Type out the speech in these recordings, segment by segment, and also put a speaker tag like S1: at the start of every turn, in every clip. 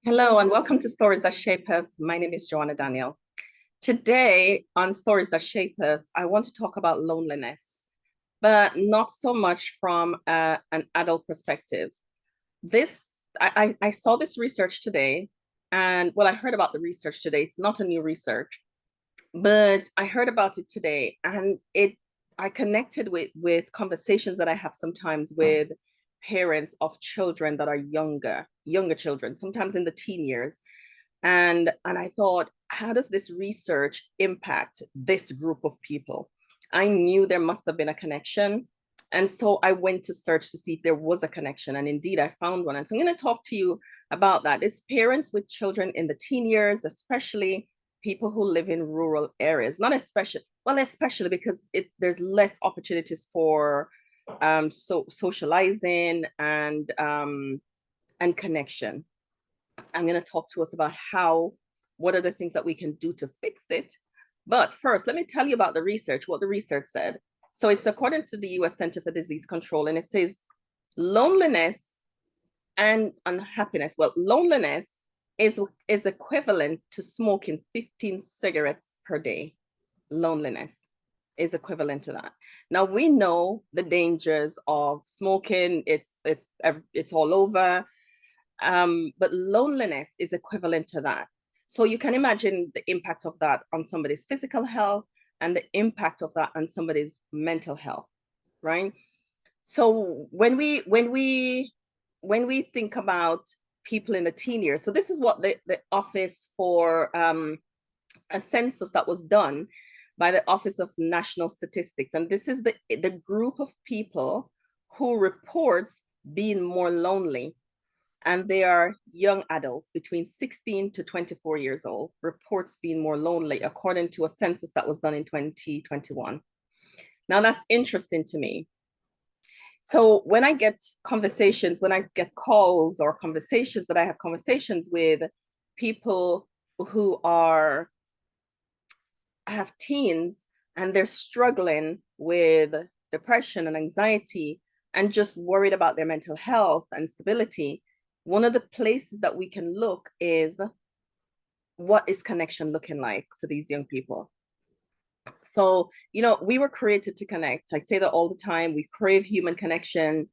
S1: Hello and welcome to Stories That Shape Us. My name is Joanna Daniel. Today on Stories That Shape Us, I want to talk about loneliness, but not so much from an adult perspective. I saw this research today, and well, I heard about the research today. It's not a new research, but I heard about it today, and I connected with conversations that I have sometimes with parents of children that are younger children, sometimes in the teen years. And I thought, how does this research impact this group of people? I knew there must have been a connection. And so I went to search to see if there was a connection. And indeed, I found one. And so I'm going to talk to you about that. It's parents with children in the teen years, especially people who live in rural areas. Not especially, well, especially because there's less opportunities for socializing and connection. I'm going to talk to us about what are the things that we can do to fix it. But first, let me tell you about the research, what the research said. So it's according to the US Center for Disease Control, and it says loneliness and unhappiness. Well, loneliness is equivalent to smoking 15 cigarettes per day. Loneliness is equivalent to that. Now we know the dangers of smoking. It's all over. But loneliness is equivalent to that. So you can imagine the impact of that on somebody's physical health and the impact of that on somebody's mental health, right? So when we think about people in the teen years, so this is what the Office for a census that was done by the Office of National Statistics, and this is the group of people who reports being more lonely, and they are young adults between 16 to 24 years old, reports being more lonely, according to a census that was done in 2021. Now, that's interesting to me. So when I get calls or conversations, that I have conversations with people who have teens and they're struggling with depression and anxiety and just worried about their mental health and stability, one of the places that we can look is, what is connection looking like for these young people? So, we were created to connect. I say that all the time. We crave human connection.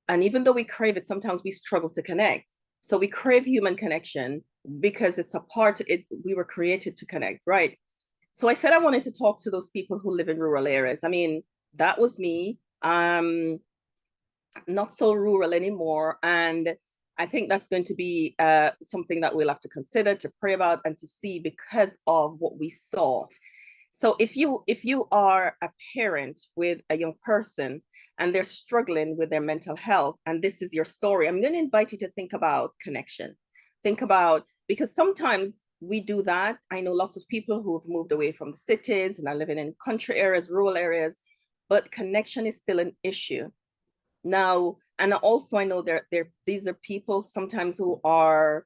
S1: And even though we crave it, sometimes we struggle to connect. So we crave human connection because it's a part of it. We were created to connect, right? So I said I wanted to talk to those people who live in rural areas. I mean, that was me. Not so rural anymore. And I think that's going to be something that we'll have to consider, to pray about, and to see, because of what we saw. So if you are a parent with a young person and they're struggling with their mental health, and this is your story, I'm going to invite you to think about connection. Think about, because sometimes we do that. I know lots of people who have moved away from the cities and are living in country areas, rural areas, but connection is still an issue. Now, and also I know these are people sometimes who are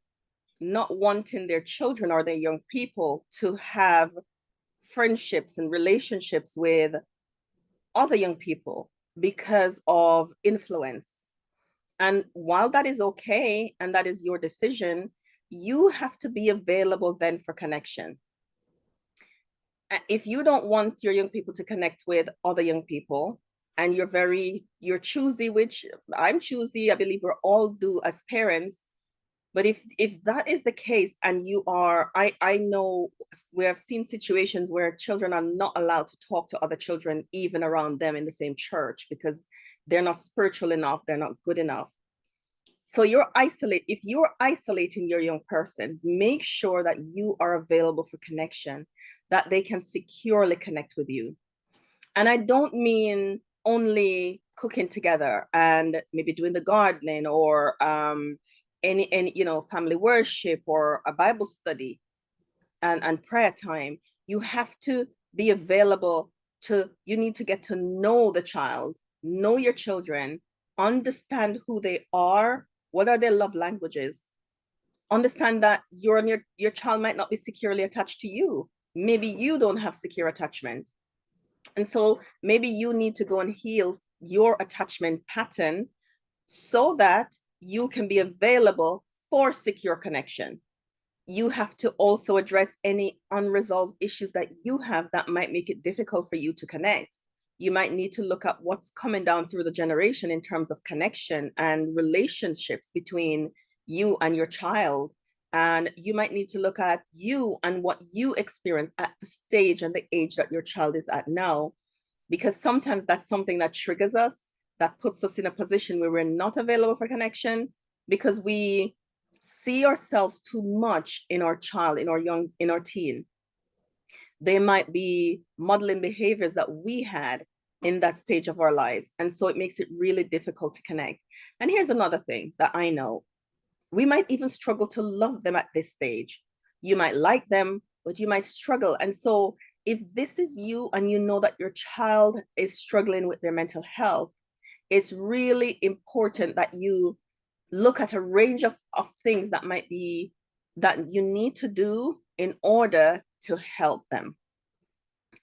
S1: not wanting their children or their young people to have friendships and relationships with other young people because of influence. And while that is okay and that is your decision, you have to be available then for connection. If you don't want your young people to connect with other young people, and you're choosy, which I'm choosy, I believe we're all do as parents. But if that is the case, and I know we have seen situations where children are not allowed to talk to other children, even around them in the same church, because they're not spiritual enough, they're not good enough. So if you're isolating your young person, make sure that you are available for connection, that they can securely connect with you. And I don't mean only cooking together and maybe doing the gardening, or any family worship or a Bible study and prayer time. You have to be available. You need to get to know the child, know your children, understand who they are, what are their love languages, understand that your child might not be securely attached to you. Maybe you don't have secure attachment. And so maybe you need to go and heal your attachment pattern so that you can be available for secure connection. You have to also address any unresolved issues that you have that might make it difficult for you to connect. You might need to look at what's coming down through the generation in terms of connection and relationships between you and your child. And you might need to look at you and what you experience at the stage and the age that your child is at now, because sometimes that's something that triggers us, that puts us in a position where we're not available for connection because we see ourselves too much in our child, in our teen. They might be modeling behaviors that we had in that stage of our lives. And so it makes it really difficult to connect. And here's another thing that I know. We might even struggle to love them at this stage. You might like them, but you might struggle. And so if this is you and you know that your child is struggling with their mental health, it's really important that you look at a range of things that might be that you need to do in order to help them.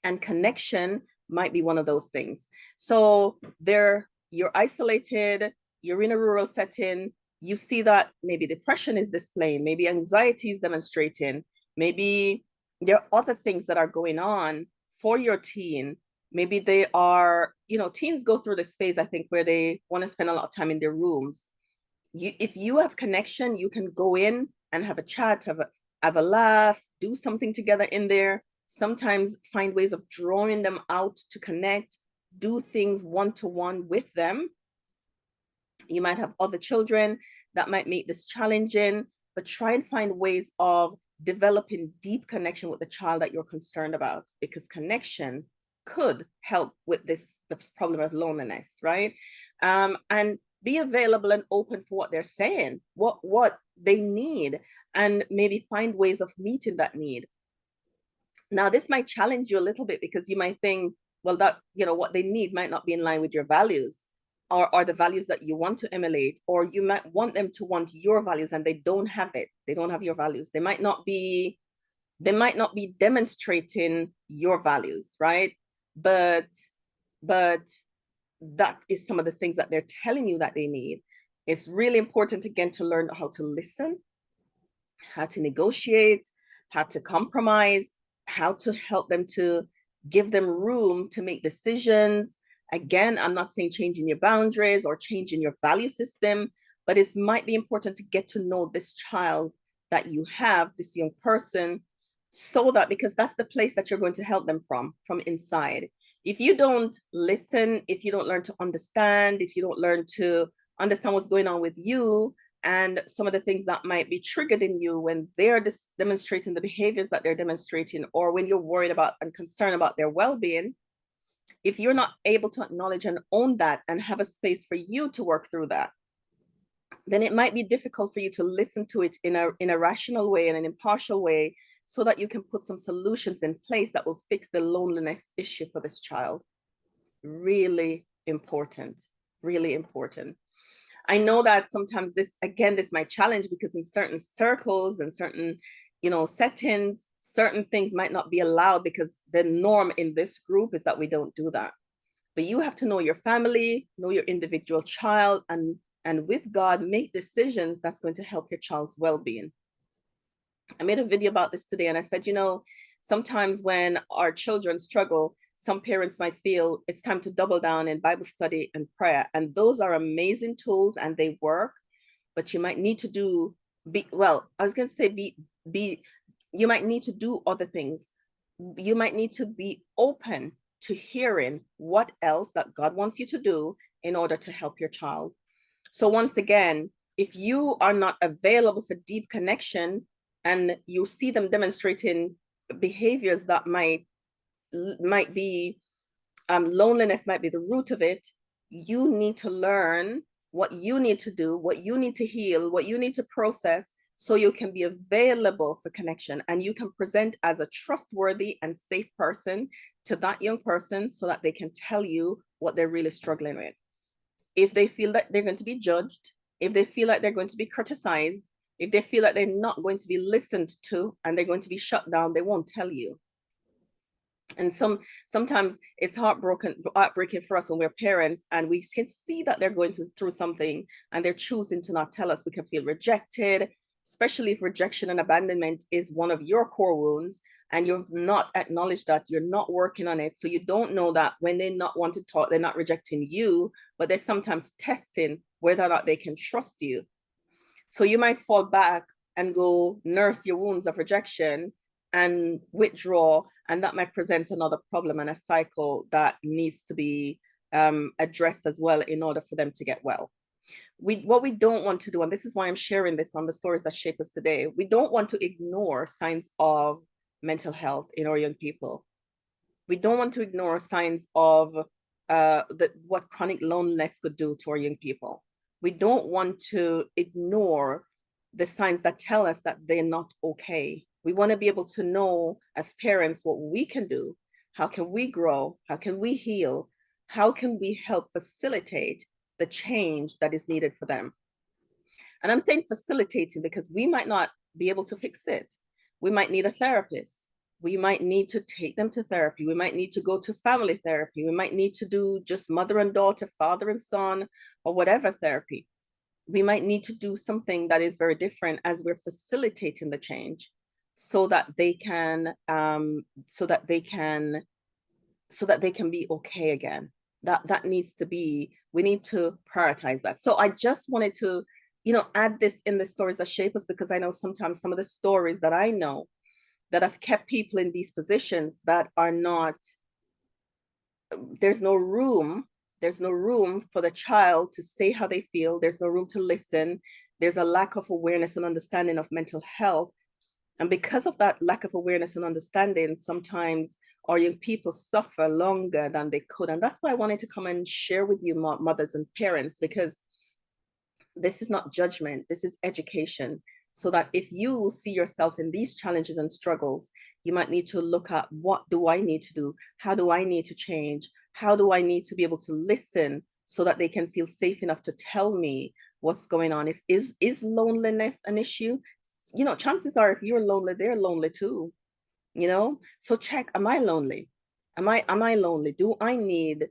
S1: And connection might be one of those things. So you're isolated, you're in a rural setting, you see that maybe depression is displaying, maybe anxiety is demonstrating, maybe there are other things that are going on for your teen. Maybe they are, teens go through this phase, I think, where they want to spend a lot of time in their rooms. If you have connection, you can go in and have a chat, have a laugh, do something together in there. Sometimes find ways of drawing them out to connect, do things one-to-one with them. You might have other children that might make this challenging, but try and find ways of developing deep connection with the child that you're concerned about, because connection could help with this problem of loneliness, right? And be available and open for what they're saying, what they need, and maybe find ways of meeting that need. Now, this might challenge you a little bit because you might think, well, that, what they need might not be in line with your values or the values that you want to emulate, or you might want them to want your values and they don't have it. They don't have your values. They might not be demonstrating your values, right? But that is some of the things that they're telling you that they need. It's really important, again, to learn how to listen, how to negotiate, how to compromise, how to help them, to give them room to make decisions. Again, I'm not saying changing your boundaries or changing your value system, but it might be important to get to know this child that you have, this young person, so that, because that's the place that you're going to help them from inside. If you don't listen, if you don't learn to understand, if you don't learn to understand what's going on with you, and some of the things that might be triggered in you when they're demonstrating the behaviors that they're demonstrating, or when you're worried about and concerned about their well-being, if you're not able to acknowledge and own that and have a space for you to work through that, then it might be difficult for you to listen to it in a rational way and an impartial way, so that you can put some solutions in place that will fix the loneliness issue for this child. Really important, really important. I know that sometimes this might challenge, because in certain circles and certain, settings, certain things might not be allowed because the norm in this group is that we don't do that. But you have to know your family, know your individual child, and with God, make decisions that's going to help your child's well-being. I made a video about this today, and I said, sometimes when our children struggle, some parents might feel it's time to double down in Bible study and prayer. And those are amazing tools and they work, but you might need to you might need to do other things. You might need to be open to hearing what else that God wants you to do in order to help your child. So once again, if you are not available for deep connection and you see them demonstrating behaviors that might be loneliness might be the root of it, you need to learn what you need to do, what you need to heal, what you need to process, so you can be available for connection and you can present as a trustworthy and safe person to that young person, so that they can tell you what they're really struggling with. If they feel that they're going to be judged, if they feel like they're going to be criticized, if they feel like they're not going to be listened to and they're going to be shut down, they won't tell you. And sometimes it's heartbreaking for us when we're parents and we can see that they're going through something and they're choosing to not tell us. We can feel rejected, especially if rejection and abandonment is one of your core wounds and you've not acknowledged that, you're not working on it. So you don't know that when they not want to talk, they're not rejecting you, but they're sometimes testing whether or not they can trust you. So you might fall back and go nurse your wounds of rejection and withdraw, and that might present another problem and a cycle that needs to be addressed as well in order for them to get well. What we don't want to do, and this is why I'm sharing this on the stories that shape us today, we don't want to ignore signs of mental health in our young people. We don't want to ignore signs of what chronic loneliness could do to our young people. We don't want to ignore the signs that tell us that they're not okay. We want to be able to know as parents what we can do. How can we grow? How can we heal? How can we help facilitate the change that is needed for them? And I'm saying facilitating because we might not be able to fix it. We might need a therapist. We might need to take them to therapy. We might need to go to family therapy. We might need to do just mother and daughter, father and son, or whatever therapy. We might need to do something that is very different as we're facilitating the change so that they can be okay again. That needs to be, we need to prioritize that. So I just wanted to, add this in the stories that shape us, because I know sometimes some of the stories that I know that have kept people in these positions that are not, there's no room, there's no room for the child to say how they feel. There's no room to listen. There's a lack of awareness and understanding of mental health. And because of that lack of awareness and understanding, sometimes our young people suffer longer than they could. And that's why I wanted to come and share with you, mothers and parents, because this is not judgment, this is education. So that if you see yourself in these challenges and struggles, you might need to look at, what do I need to do? How do I need to change? How do I need to be able to listen so that they can feel safe enough to tell me what's going on? If is loneliness an issue? Chances are if you're lonely, they're lonely too. So check, am I lonely? Am I lonely? Do I need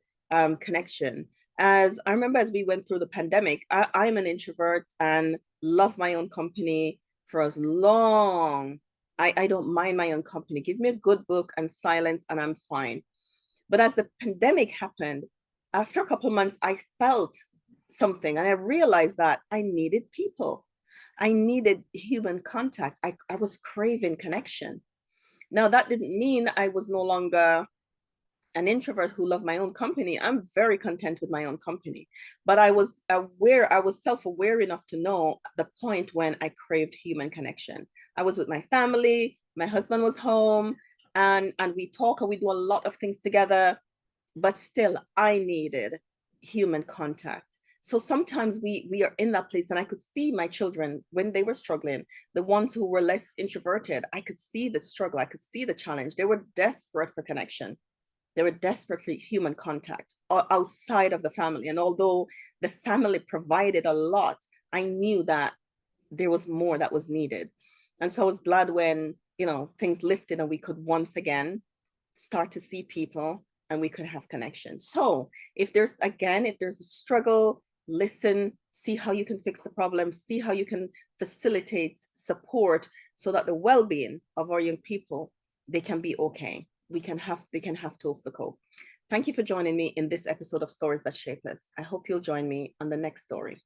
S1: connection? As I remember, as we went through the pandemic, I'm an introvert and love my own company for as long. I don't mind my own company. Give me a good book and silence and I'm fine. But as the pandemic happened, after a couple of months, I felt something and I realized that I needed people. I needed human contact. I was craving connection. Now, that didn't mean I was no longer an introvert who loved my own company. I'm very content with my own company. But I was self-aware enough to know the point when I craved human connection. I was with my family, my husband was home, and we talk and we do a lot of things together, but still I needed human contact. So sometimes we are in that place, and I could see my children when they were struggling, the ones who were less introverted, I could see the struggle, I could see the challenge. They were desperate for connection. They were desperate for human contact outside of the family. And although the family provided a lot, I knew that there was more that was needed. And so I was glad when, things lifted and we could once again start to see people and we could have connection. So if there's a struggle, listen, see how you can fix the problem, see how you can facilitate support so that the well-being of our young people, they can be okay. They can have tools to cope. Thank you for joining me in this episode of Stories That Shape Us. I hope you'll join me on the next story.